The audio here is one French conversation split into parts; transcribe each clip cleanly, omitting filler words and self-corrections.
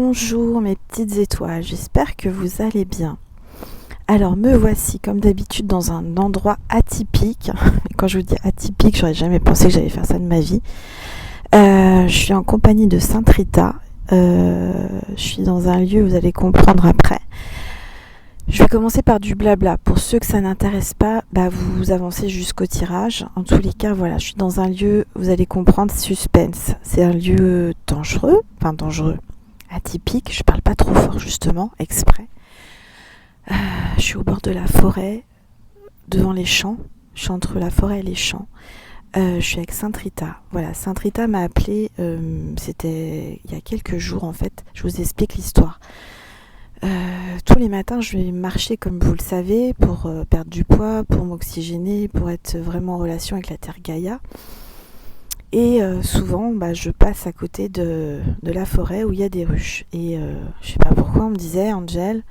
Bonjour mes petites étoiles, j'espère que vous allez bien. Alors me voici comme d'habitude dans un endroit atypique. Et quand je vous dis atypique, j'aurais jamais pensé que j'allais faire ça de ma vie. Je suis en compagnie de Sainte Rita. Je suis dans un lieu, vous allez comprendre après. Je vais commencer par du blabla. Pour ceux que ça n'intéresse pas, vous avancez jusqu'au tirage. En tous les cas, voilà, je suis dans un lieu, vous allez comprendre, suspense. C'est un lieu dangereux, atypique. Je parle pas trop fort justement, exprès. Je suis au bord de la forêt, devant les champs. Je suis entre la forêt et les champs. Je suis avec Sainte Rita. Voilà, Sainte Rita m'a appelée, c'était il y a quelques jours en fait. Je vous explique l'histoire. Tous les matins, je vais marcher comme vous le savez pour perdre du poids, pour m'oxygéner, pour être vraiment en relation avec la terre Gaïa. Et souvent, je passe à côté de la forêt où il y a des ruches. Et je sais pas pourquoi, on me disait, Angel,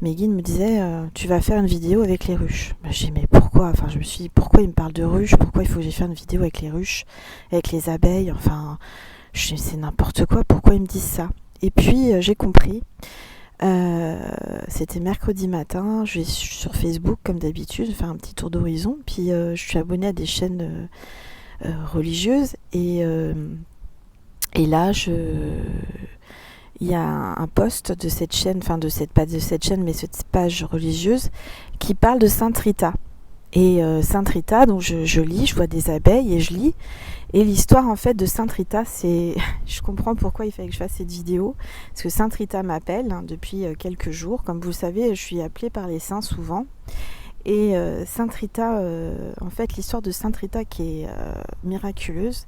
mes guides me disaient, tu vas faire une vidéo avec les ruches. J'ai dit, mais pourquoi ? Je me suis dit, pourquoi il me parle de ruches ? Pourquoi il faut que j'aille faire une vidéo avec les ruches, avec les abeilles ? C'est n'importe quoi, pourquoi ils me disent ça ? Et puis, j'ai compris. C'était mercredi matin, je vais sur Facebook comme d'habitude, faire un petit tour d'horizon. Puis, je suis abonnée à des chaînes religieuses. Et là, il y a un post de cette chaîne, pas de cette chaîne, mais cette page religieuse qui parle de Sainte Rita. Et Sainte Rita, donc je lis, je vois des abeilles et je lis. Et l'histoire en fait de Sainte Rita, c'est, je comprends pourquoi il fallait que je fasse cette vidéo, parce que Sainte Rita m'appelle depuis quelques jours. Comme vous le savez, je suis appelée par les saints souvent. Et Sainte Rita, en fait, l'histoire de Sainte Rita qui est miraculeuse.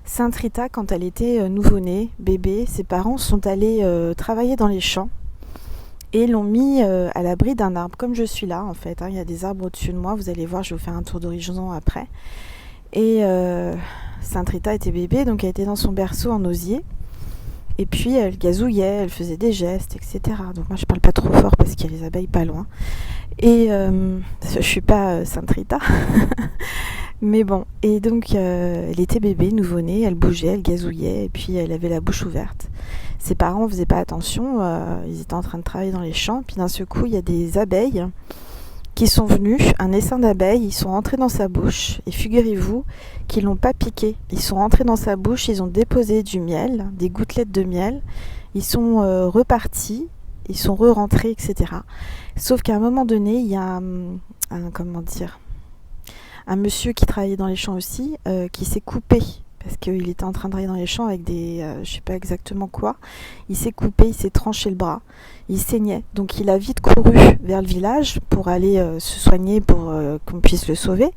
Sainte Rita, quand elle était nouveau-née, bébé, ses parents sont allés travailler dans les champs et l'ont mis à l'abri d'un arbre, comme je suis là en fait. Il y a des arbres au-dessus de moi, vous allez voir, je vais vous faire un tour d'horizon après. Et Sainte Rita était bébé, donc elle était dans son berceau en osier. Et puis elle gazouillait, elle faisait des gestes, etc. Donc moi je parle pas trop fort parce qu'il y a les abeilles pas loin. Et je suis pas Sainte Rita. Mais bon, et donc elle était bébé, nouveau-née, elle bougeait, elle gazouillait, et puis elle avait la bouche ouverte. Ses parents ne faisaient pas attention, ils étaient en train de travailler dans les champs, puis d'un seul coup, il y a des abeilles qui sont venues, un essaim d'abeilles, ils sont rentrés dans sa bouche, et figurez-vous qu'ils l'ont pas piqué. Ils sont rentrés dans sa bouche, ils ont déposé du miel, des gouttelettes de miel, ils sont repartis, ils sont re-rentrés, etc. Sauf qu'à un moment donné, il y a un monsieur qui travaillait dans les champs aussi, qui s'est coupé parce qu'il était en train de travailler dans les champs avec des, je sais pas exactement quoi. Il s'est coupé, il s'est tranché le bras, il saignait. Donc il a vite couru vers le village pour aller se soigner pour qu'on puisse le sauver.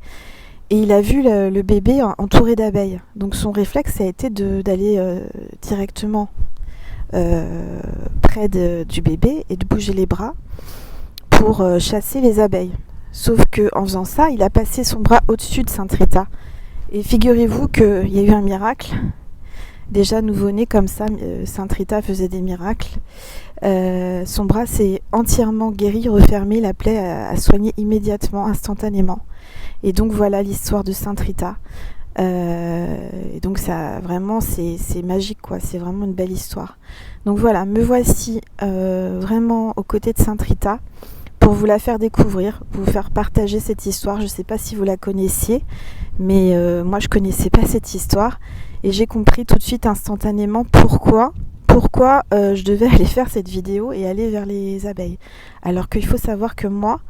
Et il a vu le bébé entouré d'abeilles. Donc son réflexe ça a été d'aller directement près du bébé et de bouger les bras pour chasser les abeilles. Sauf qu'en faisant ça, il a passé son bras au-dessus de Sainte Rita. Et figurez-vous qu'il y a eu un miracle. Déjà nouveau-né comme ça, Sainte Rita faisait des miracles. Son bras s'est entièrement guéri, refermé, la plaie a soigné immédiatement, instantanément. Et donc voilà l'histoire de Sainte Rita. Et donc ça vraiment c'est magique quoi, c'est vraiment une belle histoire. Donc voilà, me voici vraiment aux côtés de Sainte Rita. Pour vous la faire découvrir, pour vous faire partager cette histoire. Je ne sais pas si vous la connaissiez, mais moi je ne connaissais pas cette histoire et j'ai compris tout de suite instantanément pourquoi je devais aller faire cette vidéo et aller vers les abeilles. Alors qu'il faut savoir que moi,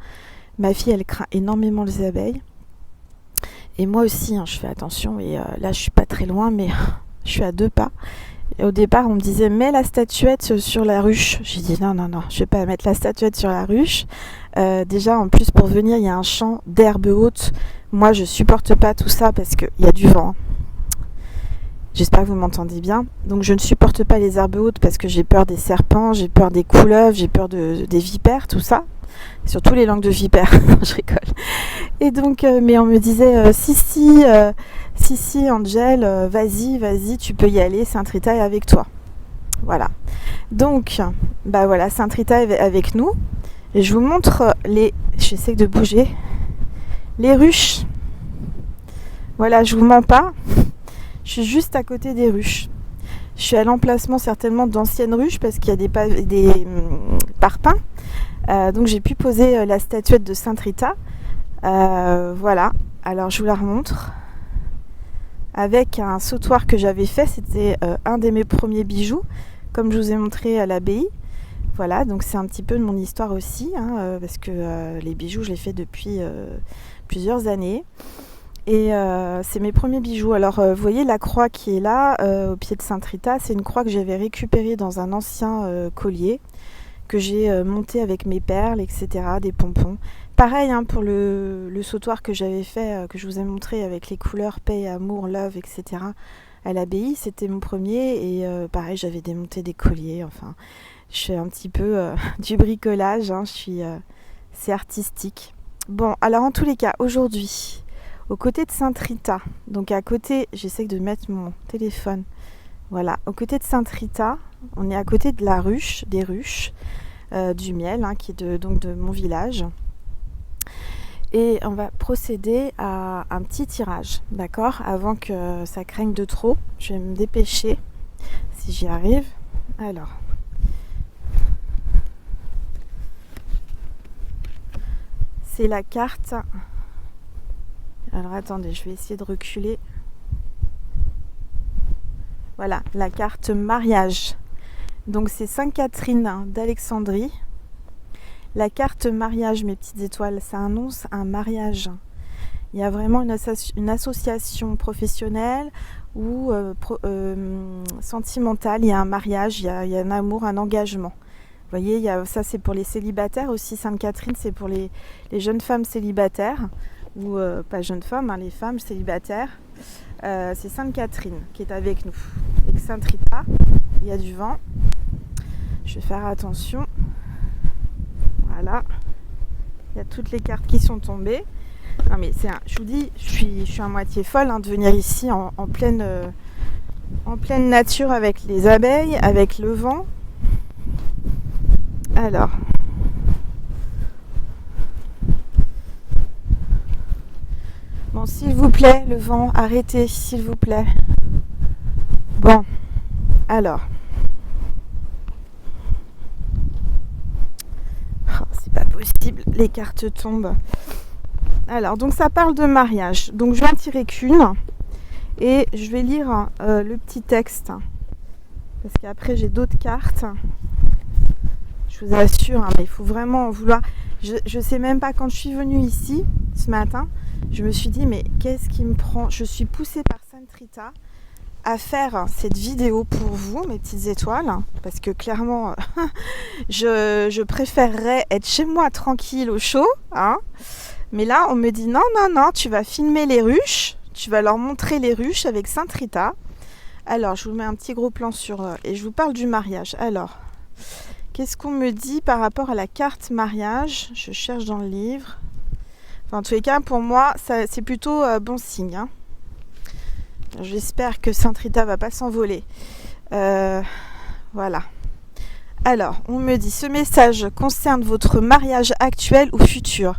ma fille elle craint énormément les abeilles et moi aussi je fais attention et là je suis pas très loin mais je suis à 2 pas. Et au départ, on me disait mets la statuette sur la ruche. J'ai dit non, je vais pas mettre la statuette sur la ruche. Déjà, en plus, pour venir, il y a un champ d'herbe haute. Moi, je supporte pas tout ça parce qu'il y a du vent. J'espère que vous m'entendez bien. Donc, je ne supporte pas les herbes hautes parce que j'ai peur des serpents, j'ai peur des couleuvres, j'ai peur des vipères, tout ça. Surtout les langues de vipères. Je rigole. Et donc, mais on me disait si, Angel, vas-y, tu peux y aller, Sainte Rita est avec toi. Voilà. Donc, voilà, Sainte Rita est avec nous. Et je vous montre j'essaie de bouger, les ruches. Voilà, je vous mens pas. Je suis juste à côté des ruches. Je suis à l'emplacement certainement d'anciennes ruches parce qu'il y a des parpaings. Donc j'ai pu poser la statuette de Sainte Rita. Voilà, alors je vous la remontre. Avec un sautoir que j'avais fait, c'était un de mes premiers bijoux, comme je vous ai montré à l'abbaye. Voilà, donc c'est un petit peu de mon histoire aussi, parce que les bijoux, je les fais depuis plusieurs années. Et c'est mes premiers bijoux. Alors, vous voyez la croix qui est là, au pied de Sainte Rita, c'est une croix que j'avais récupérée dans un ancien collier, que j'ai monté avec mes perles, etc., des pompons. Pareil pour le sautoir que j'avais fait, que je vous ai montré avec les couleurs paix, amour, love, etc. à l'abbaye, c'était mon premier. Et pareil, j'avais démonté des colliers. Enfin, je fais un petit peu du bricolage. C'est artistique. Bon, alors en tous les cas, aujourd'hui, aux côtés de Sainte Rita, donc à côté, j'essaie de mettre mon téléphone. Voilà, aux côtés de Sainte Rita, on est à côté de la ruche, des ruches, du miel, qui est donc de mon village. Et on va procéder à un petit tirage, d'accord ? Avant que ça craigne de trop, je vais me dépêcher, si j'y arrive. Alors, c'est la carte. Alors attendez, je vais essayer de reculer. Voilà, la carte mariage. Donc c'est Sainte Catherine d'Alexandrie. La carte mariage, mes petites étoiles, ça annonce un mariage. Il y a vraiment une association professionnelle ou sentimentale. Il y a un mariage, il y a un amour, un engagement. Vous voyez, ça c'est pour les célibataires aussi. Sainte Catherine, c'est pour les jeunes femmes célibataires. Ou pas jeunes femmes, les femmes célibataires. C'est Sainte Catherine qui est avec nous. Et Sainte Rita, il y a du vent. Je vais faire attention. Voilà. Il y a toutes les cartes qui sont tombées. Non mais je vous dis, je suis à moitié folle de venir ici en pleine nature avec les abeilles, avec le vent. Alors. Bon, s'il vous plaît, le vent, arrêtez, s'il vous plaît. Bon, alors. Oh, c'est pas possible, les cartes tombent. Alors, donc ça parle de mariage. Donc je vais en tirer qu'une. Et je vais lire le petit texte. Parce qu'après, j'ai d'autres cartes. Je vous assure, mais il faut vraiment vouloir... Je sais même pas, quand je suis venue ici, ce matin, je me suis dit, mais qu'est-ce qui me prend ? Je suis poussée par Sainte Rita à faire cette vidéo pour vous, mes petites étoiles, parce que clairement, je préférerais être chez moi tranquille au chaud, mais là, on me dit, non, tu vas filmer les ruches, tu vas leur montrer les ruches avec Sainte Rita. Alors, je vous mets un petit gros plan et je vous parle du mariage. Alors, qu'est-ce qu'on me dit par rapport à la carte mariage ? Je cherche dans le livre. Enfin, en tous les cas, pour moi, c'est plutôt bon signe. J'espère que Sainte Rita va pas s'envoler. Voilà. Alors, on me dit, ce message concerne votre mariage actuel ou futur.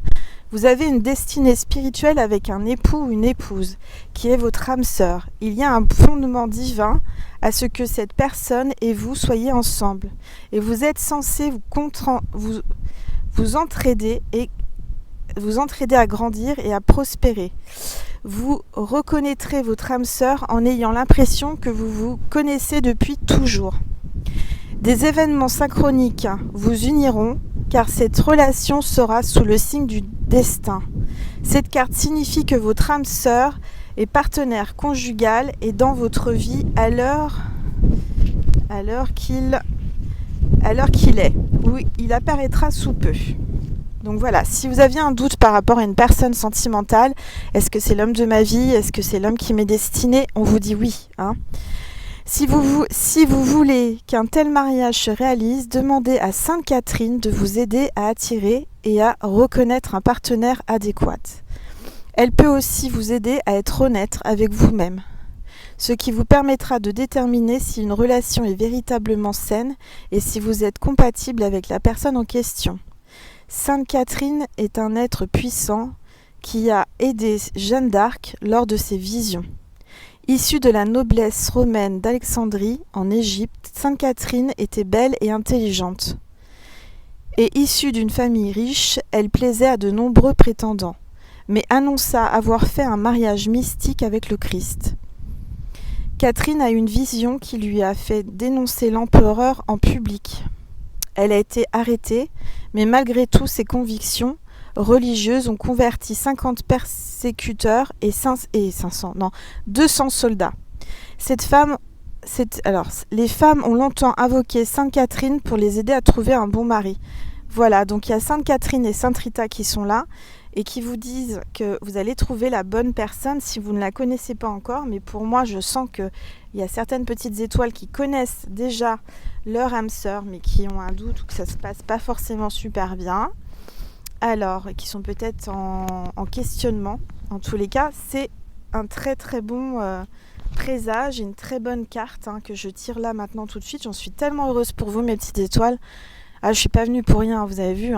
Vous avez une destinée spirituelle avec un époux ou une épouse qui est votre âme sœur. Il y a un fondement divin à ce que cette personne et vous soyez ensemble. Et vous êtes censés vous entraider à grandir et à prospérer. Vous reconnaîtrez votre âme sœur en ayant l'impression que vous vous connaissez depuis toujours. Des événements synchroniques vous uniront car cette relation sera sous le signe du destin. Cette carte signifie que votre âme sœur et partenaire conjugal est dans votre vie à l'heure qu'il est, ou il apparaîtra sous peu. Donc voilà, si vous aviez un doute par rapport à une personne sentimentale, est-ce que c'est l'homme de ma vie, est-ce que c'est l'homme qui m'est destiné, on vous dit oui. Si vous voulez qu'un tel mariage se réalise, demandez à Sainte Catherine de vous aider à attirer et à reconnaître un partenaire adéquat. Elle peut aussi vous aider à être honnête avec vous-même, ce qui vous permettra de déterminer si une relation est véritablement saine et si vous êtes compatible avec la personne en question. Sainte Catherine est un être puissant qui a aidé Jeanne d'Arc lors de ses visions. Issue de la noblesse romaine d'Alexandrie, en Égypte, Sainte Catherine était belle et intelligente. Et issue d'une famille riche, elle plaisait à de nombreux prétendants, mais annonça avoir fait un mariage mystique avec le Christ. Catherine a eu une vision qui lui a fait dénoncer l'empereur en public. Elle a été arrêtée, mais malgré tout ses convictions religieuses ont converti 50 persécuteurs et 200 soldats. Les femmes ont longtemps invoqué Sainte Catherine pour les aider à trouver un bon mari. Voilà, donc il y a Sainte Catherine et Sainte Rita qui sont là et qui vous disent que vous allez trouver la bonne personne si vous ne la connaissez pas encore. Mais pour moi, je sens qu'il y a certaines petites étoiles qui connaissent déjà leur âme sœur, mais qui ont un doute ou que ça ne se passe pas forcément super bien. Alors, qui sont peut-être en questionnement. En tous les cas, c'est un très très bon présage, une très bonne carte que je tire là maintenant tout de suite. J'en suis tellement heureuse pour vous, mes petites étoiles. Ah, je suis pas venue pour rien, vous avez vu,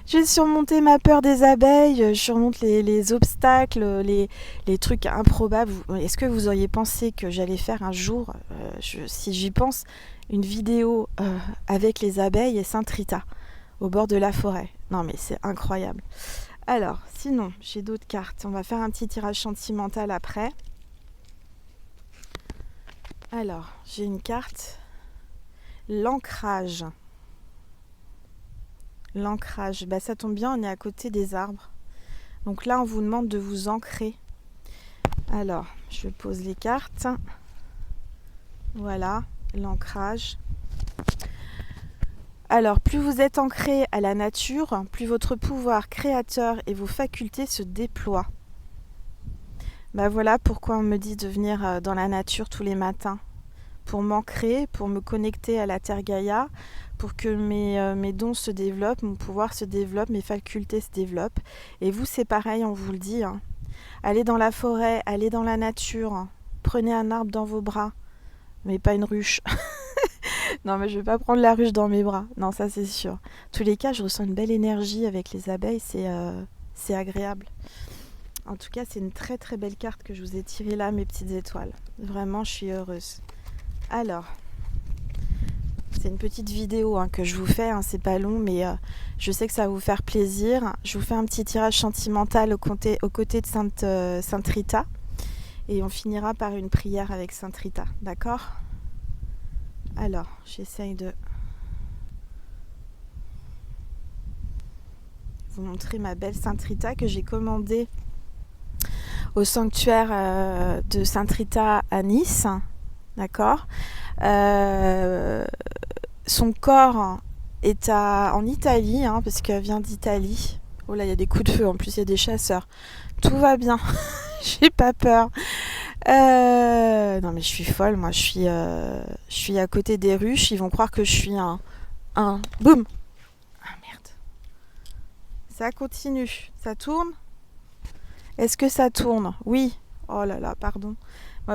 j'ai surmonté ma peur des abeilles, je surmonte les obstacles, les trucs improbables. Est-ce que vous auriez pensé que j'allais faire un jour, si j'y pense, une vidéo avec les abeilles et Sainte Rita au bord de la forêt? Non mais c'est incroyable. Alors, sinon, j'ai d'autres cartes. On va faire un petit tirage sentimental après. Alors, j'ai une carte. L'ancrage. L'ancrage, ça tombe bien, on est à côté des arbres. Donc là, on vous demande de vous ancrer. Alors, je pose les cartes. Voilà, l'ancrage. Alors, plus vous êtes ancré à la nature, plus votre pouvoir créateur et vos facultés se déploient. Voilà pourquoi on me dit de venir dans la nature tous les matins. Pour m'ancrer, pour me connecter à la Terre Gaïa, pour que mes dons se développent, mon pouvoir se développe, mes facultés se développent. Et vous, c'est pareil, on vous le dit. Allez dans la forêt, allez dans la nature, prenez un arbre dans vos bras, mais pas une ruche. Non, mais je ne vais pas prendre la ruche dans mes bras. Non, ça c'est sûr. En tous les cas, je ressens une belle énergie avec les abeilles, c'est agréable. En tout cas, c'est une très très belle carte que je vous ai tirée là, mes petites étoiles. Vraiment, je suis heureuse. Alors, c'est une petite vidéo que je vous fais, c'est pas long, mais je sais que ça va vous faire plaisir. Je vous fais un petit tirage sentimental aux côtés de Sainte Rita. Et on finira par une prière avec Sainte Rita, d'accord ? Alors, j'essaye de vous montrer ma belle Sainte Rita que j'ai commandée au sanctuaire de Sainte Rita à Nice. D'accord. Son corps est en Italie, parce qu'elle vient d'Italie. Oh là, il y a des coups de feu, en plus il y a des chasseurs. Tout va bien, j'ai pas peur. Non mais je suis folle, moi je suis à côté des ruches, ils vont croire que je suis un boum. Ah merde. Ça continue, ça tourne. Est-ce que ça tourne? Oui. Oh là là, pardon.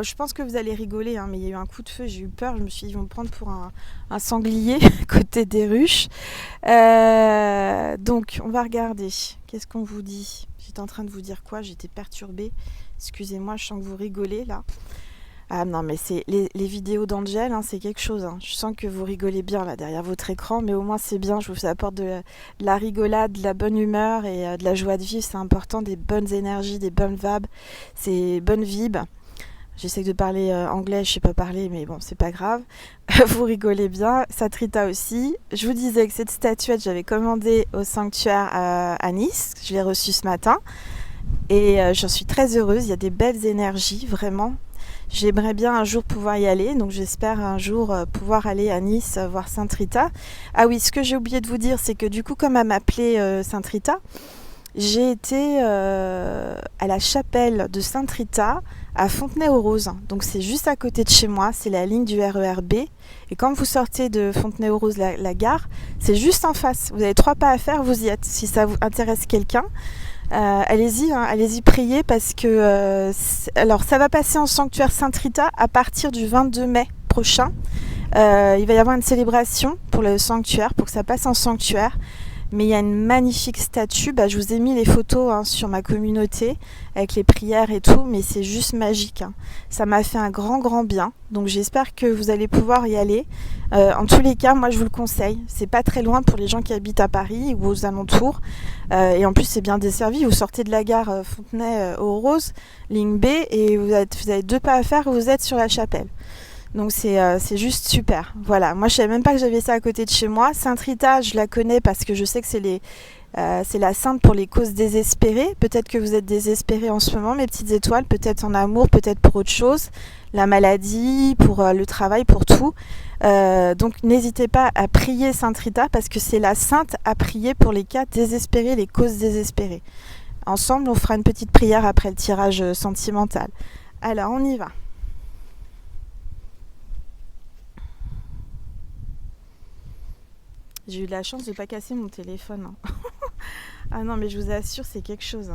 Je pense que vous allez rigoler, mais il y a eu un coup de feu, j'ai eu peur, je me suis dit ils vont me prendre pour un sanglier côté des ruches. Donc on va regarder, qu'est-ce qu'on vous dit? J'étais en train de vous dire quoi? J'étais perturbée, excusez-moi, je sens que vous rigolez là. Ah non mais c'est les vidéos d'Angel, c'est quelque chose, je sens que vous rigolez bien là derrière votre écran, mais au moins c'est bien, je vous apporte de la rigolade, de la bonne humeur et de la joie de vivre, c'est important, des bonnes énergies, des bonnes vibes, c'est bonnes vibes. J'essaie de parler anglais, je sais pas parler, mais bon, c'est pas grave. Vous rigolez bien. Sainte Rita aussi. Je vous disais que cette statuette, j'avais commandé au sanctuaire à Nice. Je l'ai reçue ce matin. Et j'en suis très heureuse. Il y a des belles énergies, vraiment. J'aimerais bien un jour pouvoir y aller. Donc j'espère un jour pouvoir aller à Nice voir Sainte Rita. Ah oui, ce que j'ai oublié de vous dire, c'est que du coup, comme elle m'appelait Sainte Rita, j'ai été à la chapelle de Sainte Rita à Fontenay-aux-Roses. Donc c'est juste à côté de chez moi, c'est la ligne du RER B. Et quand vous sortez de Fontenay-aux-Roses, la gare, c'est juste en face. Vous avez 3 pas à faire, vous y êtes. Si ça vous intéresse quelqu'un, allez-y priez parce que alors ça va passer en sanctuaire Sainte Rita à partir du 22 mai prochain. Il va y avoir une célébration pour le sanctuaire, pour que ça passe en sanctuaire. Mais il y a une magnifique statue, je vous ai mis les photos sur ma communauté avec les prières et tout, mais c'est juste magique. Ça m'a fait un grand bien, donc j'espère que vous allez pouvoir y aller. En tous les cas, moi je vous le conseille, c'est pas très loin pour les gens qui habitent à Paris ou aux alentours, et en plus c'est bien desservi, vous sortez de la gare Fontenay-aux Roses, ligne B, et vous avez 2 pas à faire, vous êtes sur la chapelle. Donc c'est juste super. Voilà, moi je savais même pas que j'avais ça à côté de chez moi. Sainte Rita, je la connais parce que je sais que c'est la sainte pour les causes désespérées. Peut-être que vous êtes désespérés en ce moment, mes petites étoiles, peut-être en amour, peut-être pour autre chose, la maladie, pour le travail, pour tout. Donc n'hésitez pas à prier Sainte Rita parce que c'est la sainte à prier pour les cas désespérés, les causes désespérées. Ensemble, on fera une petite prière après le tirage sentimental. Alors, on y va. J'ai eu de la chance de ne pas casser mon téléphone. Ah non, mais je vous assure, c'est quelque chose.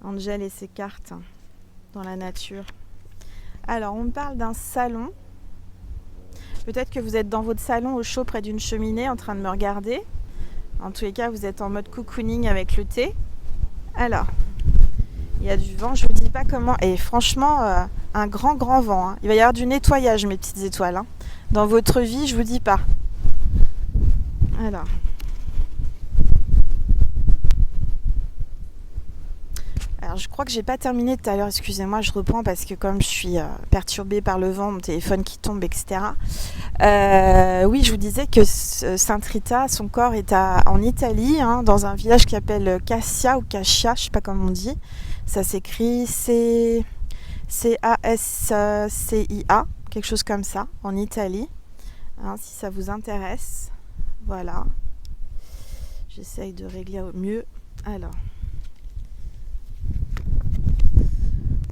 Angèle et ses cartes dans la nature. Alors, on me parle d'un salon. Peut-être que vous êtes dans votre salon au chaud près d'une cheminée en train de me regarder. En tous les cas, vous êtes en mode cocooning avec le thé. Alors, il y a du vent, je ne vous dis pas comment. Et franchement, un grand vent. Il va y avoir du nettoyage, mes petites étoiles. Dans votre vie, je ne vous dis pas. Alors je crois que j'ai pas terminé tout à l'heure, excusez-moi, je reprends parce que comme je suis perturbée par le vent, mon téléphone qui tombe, etc. Oui, je vous disais que Sainte Rita, son corps est en Italie, dans un village qui s'appelle Cascia ou Cascia, je sais pas comment on dit. Ça s'écrit C-A-S-C-I-A, quelque chose comme ça, en Italie, si ça vous intéresse. Voilà, j'essaye de régler au mieux. Alors,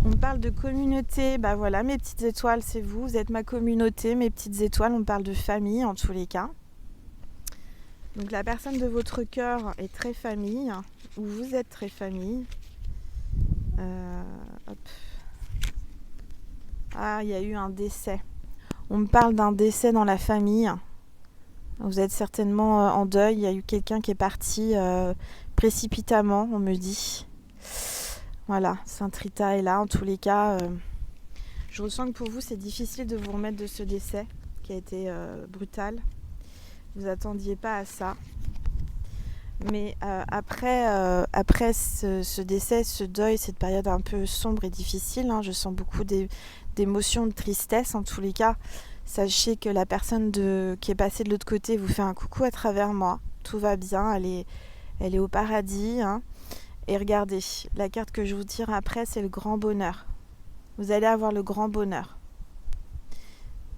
on parle de communauté, voilà, mes petites étoiles, c'est vous êtes ma communauté, mes petites étoiles, on parle de famille en tous les cas. Donc la personne de votre cœur est très famille, ou vous êtes très famille. Ah, il y a eu un décès. On me parle d'un décès dans la famille. Vous êtes certainement en deuil, il y a eu quelqu'un qui est parti précipitamment, on me dit. Voilà, Sainte Rita est là, en tous les cas. Je ressens que pour vous, c'est difficile de vous remettre de ce décès qui a été brutal. Vous attendiez pas à ça. Mais après ce décès, ce deuil, cette période un peu sombre et difficile, je sens beaucoup d'émotions, de tristesse en tous les cas. Sachez que la personne qui est passée de l'autre côté vous fait un coucou à travers moi. Tout va bien, elle est au paradis. Et regardez, la carte que je vous tire après, c'est le grand bonheur. Vous allez avoir le grand bonheur.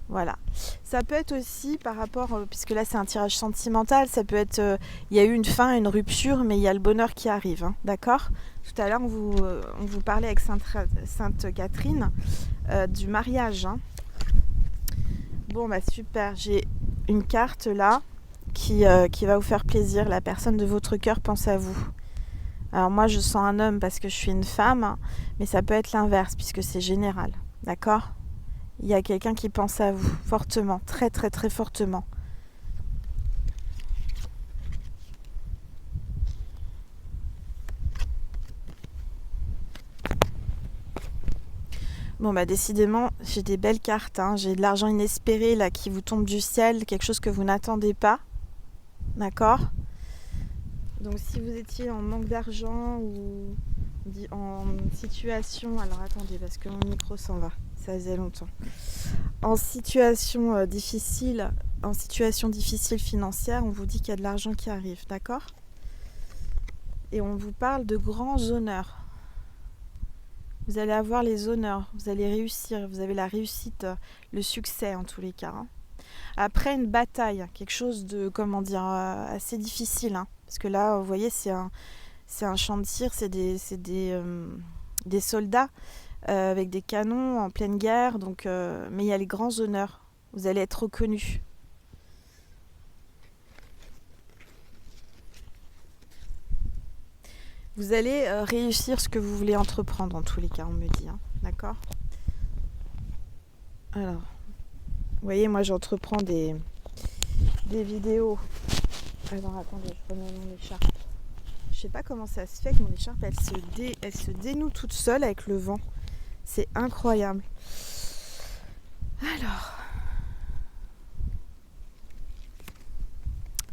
Voilà. Ça peut être aussi par rapport, puisque là c'est un tirage sentimental, ça peut être, il y a eu une fin, une rupture, mais il y a le bonheur qui arrive, d'accord ? Tout à l'heure, on vous parlait avec Sainte Catherine du mariage. Bon, super, j'ai une carte là qui va vous faire plaisir. La personne de votre cœur pense à vous. Alors moi, je sens un homme parce que je suis une femme, mais ça peut être l'inverse puisque c'est général, d'accord ? Il y a quelqu'un qui pense à vous fortement, très très très fortement. Bon décidément, j'ai des belles cartes, j'ai de l'argent inespéré là qui vous tombe du ciel, quelque chose que vous n'attendez pas, d'accord ? Donc si vous étiez en manque d'argent ou en situation, alors attendez parce que mon micro s'en va, ça faisait longtemps. En situation difficile financière, on vous dit qu'il y a de l'argent qui arrive, d'accord ? Et on vous parle de grands honneurs. Vous allez avoir les honneurs, vous allez réussir, vous avez la réussite, le succès en tous les cas. Après une bataille, quelque chose de, assez difficile. Parce que là, vous voyez, c'est un champ de tir, c'est des soldats avec des canons en pleine guerre. Donc, mais il y a les grands honneurs, vous allez être reconnus. Vous allez réussir ce que vous voulez entreprendre en tous les cas, on me dit, d'accord ? Alors, vous voyez, moi j'entreprends des vidéos Alors attendez, je remets mon écharpe. Je sais pas comment ça se fait que mon écharpe elle se dénoue toute seule avec le vent. C'est incroyable. Alors.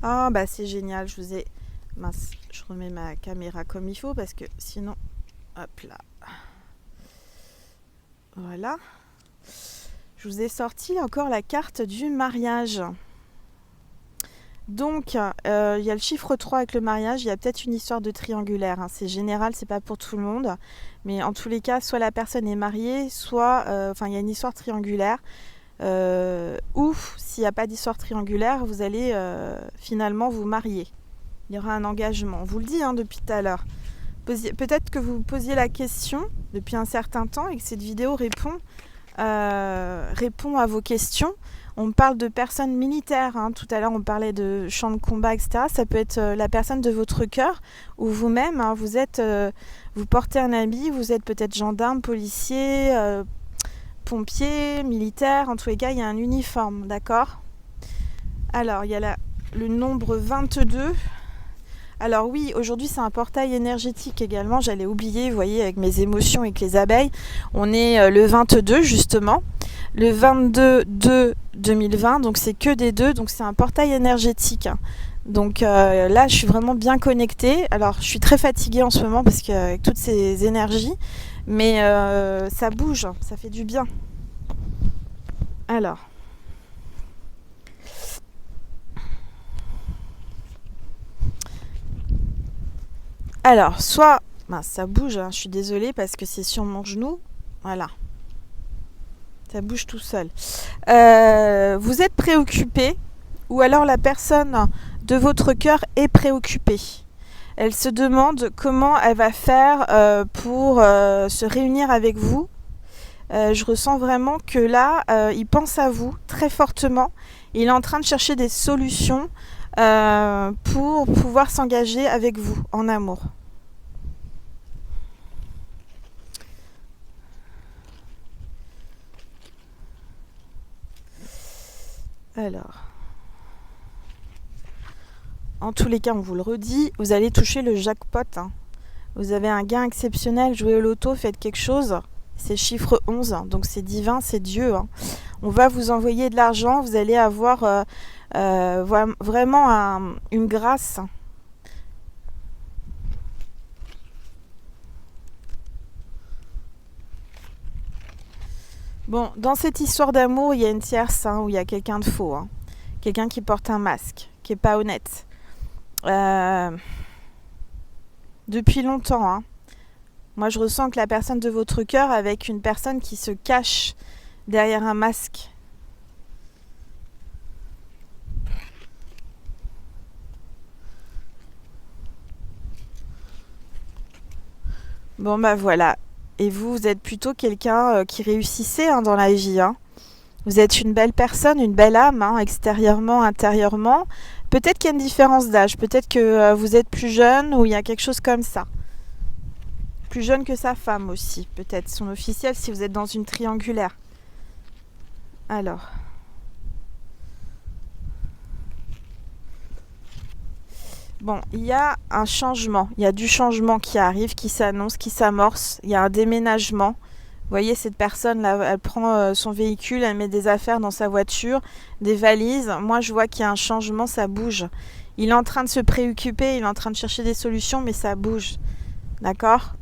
Ah bah c'est génial, mince, je remets ma caméra comme il faut parce que sinon. Hop là. Voilà. Je vous ai sorti encore la carte du mariage. Donc, il y a le chiffre 3 avec le mariage, il y a peut-être une histoire de triangulaire. Hein. C'est général, c'est pas pour tout le monde. Mais en tous les cas, soit la personne est mariée, soit il y a une histoire triangulaire. Ou s'il n'y a pas d'histoire triangulaire, vous allez finalement vous marier. Il y aura un engagement. On vous le dit depuis tout à l'heure. Peut-être que vous posiez la question depuis un certain temps et que cette vidéo répond à vos questions. On parle de personnes militaires. Tout à l'heure, on parlait de champs de combat, etc. Ça peut être la personne de votre cœur ou vous-même. Vous portez un habit, vous êtes peut-être gendarme, policier, pompier, militaire. En tous les cas, il y a un uniforme, d'accord ? Alors, il y a le nombre 22. Alors oui, aujourd'hui c'est un portail énergétique également, j'allais oublier, vous voyez, avec mes émotions et avec les abeilles. On est le 22 justement, le 22-2-2020, donc c'est que des 2, donc c'est un portail énergétique. Donc là je suis vraiment bien connectée. Alors je suis très fatiguée en ce moment parce qu'avec toutes ces énergies, mais ça bouge, ça fait du bien. Alors, soit ça bouge, je suis désolée parce que c'est sur mon genou. Voilà. Ça bouge tout seul. Vous êtes préoccupé ou alors la personne de votre cœur est préoccupée. Elle se demande comment elle va faire pour se réunir avec vous. Je ressens vraiment que là, il pense à vous très fortement. Il est en train de chercher des solutions pour pouvoir s'engager avec vous en amour. Alors, en tous les cas, on vous le redit, vous allez toucher le jackpot. Vous avez un gain exceptionnel, jouez au loto, faites quelque chose. C'est chiffre 11, donc c'est divin, c'est Dieu. On va vous envoyer de l'argent, vous allez avoir vraiment une grâce. Bon, dans cette histoire d'amour, il y a une tierce où il y a quelqu'un de faux. Quelqu'un qui porte un masque, qui n'est pas honnête. Depuis longtemps, moi je ressens que la personne de votre cœur avec une personne qui se cache derrière un masque. Bon bah voilà. Et vous êtes plutôt quelqu'un qui réussissait dans la vie. Vous êtes une belle personne, une belle âme, extérieurement, intérieurement. Peut-être qu'il y a une différence d'âge, peut-être que vous êtes plus jeune ou il y a quelque chose comme ça. Plus jeune que sa femme aussi, peut-être son officiel si vous êtes dans une triangulaire. Alors. Bon, il y a un changement, il y a du changement qui arrive, qui s'annonce, qui s'amorce, il y a un déménagement. Vous voyez, cette personne-là, elle prend son véhicule, elle met des affaires dans sa voiture, des valises. Moi, je vois qu'il y a un changement, ça bouge. Il est en train de se préoccuper, il est en train de chercher des solutions, mais ça bouge. D'accord ?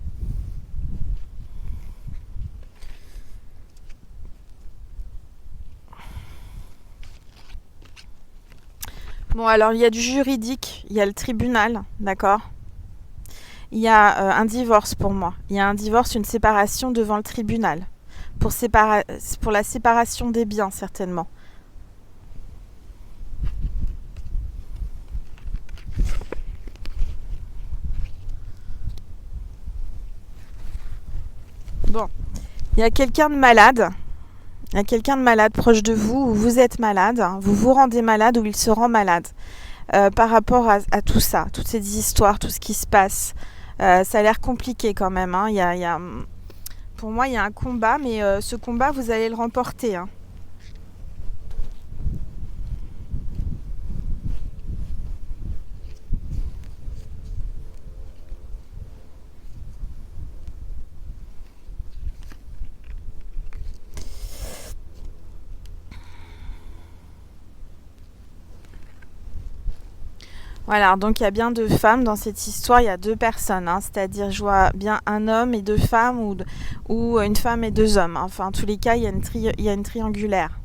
Bon, alors, il y a du juridique, il y a le tribunal, d'accord ? Il y a un divorce pour moi. Il y a un divorce, une séparation devant le tribunal. Pour la séparation des biens, certainement. Bon, il y a quelqu'un de malade. Il y a quelqu'un de malade proche de vous, ou vous êtes malade, vous vous rendez malade ou il se rend malade. Par rapport à tout ça, toutes ces histoires, tout ce qui se passe. Ça a l'air compliqué quand même. Pour moi, il y a un combat, mais ce combat, vous allez le remporter. Voilà, donc il y a bien 2 femmes dans cette histoire, il y a 2 personnes, hein, c'est-à-dire je vois bien un homme et 2 femmes ou une femme et 2 hommes. Enfin, en tous les cas, il y a une triangulaire.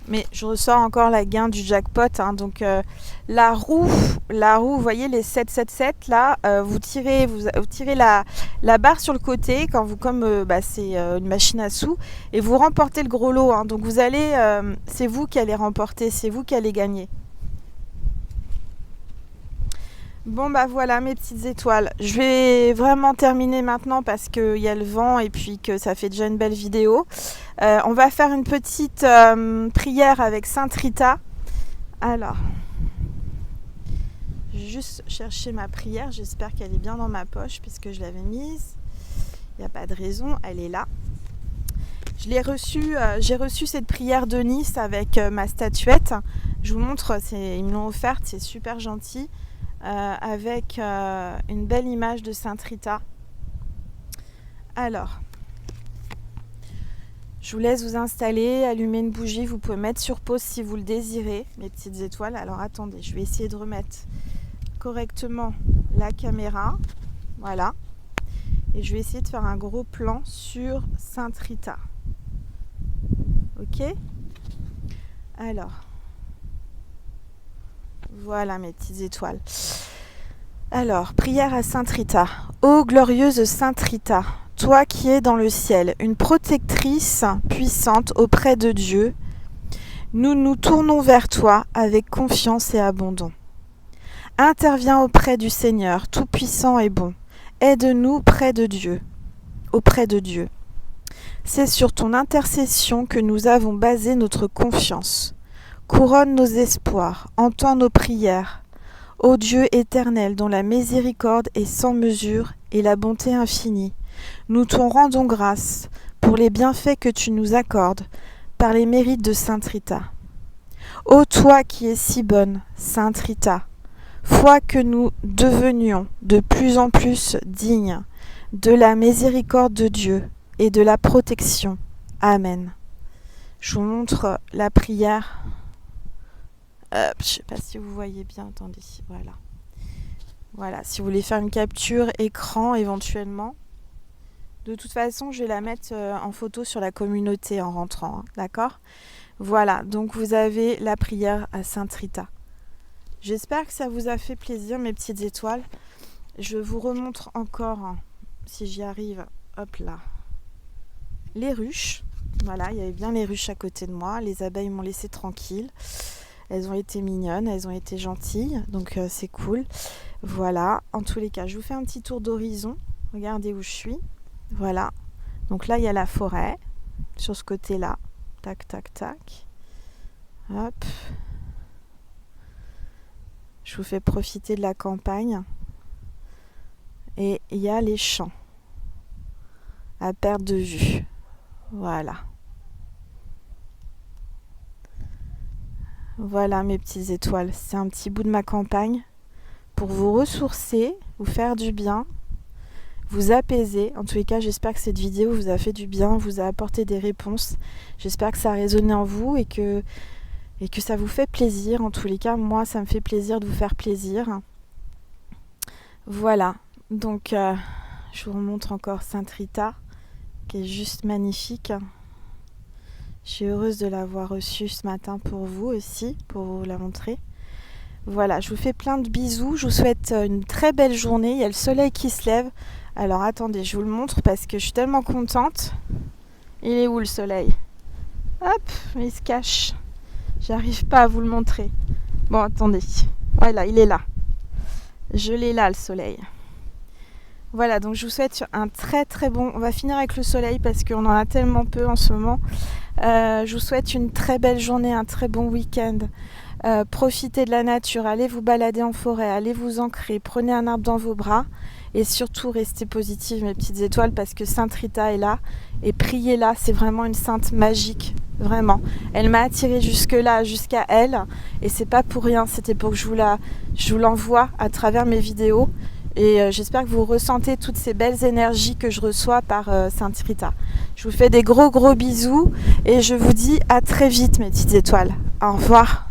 Mais je ressors encore la gain du jackpot, hein, donc la roue, vous voyez les 777 là, vous tirez la barre sur le côté quand vous c'est une machine à sous et vous remportez le gros lot, hein, donc vous allez, c'est vous qui allez remporter, c'est vous qui allez gagner. Bon bah voilà mes petites étoiles, je vais vraiment terminer maintenant parce qu'il y a le vent et puis que ça fait déjà une belle vidéo. On va faire une petite prière avec Sainte Rita. Alors, je vais juste chercher ma prière, j'espère qu'elle est bien dans ma poche puisque je l'avais mise. Il n'y a pas de raison, elle est là. Je l'ai reçue, j'ai reçu cette prière de Nice avec ma statuette. Je vous montre, ils me l'ont offerte, c'est super gentil. Avec une belle image de Sainte Rita. Alors, je vous laisse vous installer, allumer une bougie, vous pouvez mettre sur pause si vous le désirez, mes petites étoiles. Alors attendez, je vais essayer de remettre correctement la caméra, voilà, et je vais essayer de faire un gros plan sur Sainte Rita. Ok? Alors, voilà mes petites étoiles. Alors, prière à Sainte Rita. Ô glorieuse Sainte Rita, toi qui es dans le ciel, une protectrice puissante auprès de Dieu, nous nous tournons vers toi avec confiance et abandon. Interviens auprès du Seigneur, tout-puissant et bon. Aide-nous près de Dieu, auprès de Dieu. C'est sur ton intercession que nous avons basé notre confiance. Couronne nos espoirs, entends nos prières. Ô Dieu éternel, dont la miséricorde est sans mesure et la bonté infinie, nous t'en rendons grâce pour les bienfaits que tu nous accordes par les mérites de Sainte Rita. Ô toi qui es si bonne, Sainte Rita, foi que nous devenions de plus en plus dignes de la miséricorde de Dieu et de la protection. Amen. Je vous montre la prière. Je ne sais pas si vous voyez bien, attendez, voilà. Voilà, si vous voulez faire une capture écran éventuellement. De toute façon, je vais la mettre en photo sur la communauté en rentrant, hein, d'accord ? Voilà, donc vous avez la prière à Sainte Rita. J'espère que ça vous a fait plaisir, mes petites étoiles. Je vous remontre encore, hein, si j'y arrive, hop là, les ruches. Voilà, il y avait bien les ruches à côté de moi. Les abeilles m'ont laissé tranquille. Elles ont été mignonnes, elles ont été gentilles, donc c'est cool. Voilà, en tous les cas, je vous fais un petit tour d'horizon. Regardez où je suis. Voilà, donc là, il y a la forêt, sur ce côté-là. Tac, tac, tac. Hop. Je vous fais profiter de la campagne. Et il y a les champs, à perte de vue. Voilà. Voilà mes petites étoiles, c'est un petit bout de ma campagne pour vous ressourcer, vous faire du bien, vous apaiser. En tous les cas, j'espère que cette vidéo vous a fait du bien, vous a apporté des réponses. J'espère que ça a résonné en vous et que ça vous fait plaisir. En tous les cas, moi, ça me fait plaisir de vous faire plaisir. Voilà, donc je vous remontre encore Sainte Rita, qui est juste magnifique. Je suis heureuse de l'avoir reçue ce matin pour vous aussi, pour vous la montrer. Voilà, je vous fais plein de bisous. Je vous souhaite une très belle journée. Il y a le soleil qui se lève. Alors attendez, je vous le montre parce que je suis tellement contente. Il est où le soleil ? Hop, il se cache. J'arrive pas à vous le montrer. Bon, attendez. Voilà, il est là. Je l'ai là, le soleil. Voilà, donc je vous souhaite un très très bon... On va finir avec le soleil parce qu'on en a tellement peu en ce moment. Je vous souhaite une très belle journée, un très bon week-end. Profitez de la nature, allez vous balader en forêt, allez vous ancrer, prenez un arbre dans vos bras et surtout restez positive, mes petites étoiles, parce que Sainte Rita est là et priez-la, c'est vraiment une sainte magique, vraiment. Elle m'a attirée jusque-là, jusqu'à elle, et c'est pas pour rien, c'était pour que je vous l'envoie à travers mes vidéos. Et j'espère que vous ressentez toutes ces belles énergies que je reçois par Sainte Rita. Je vous fais des gros bisous et je vous dis à très vite mes petites étoiles. Au revoir.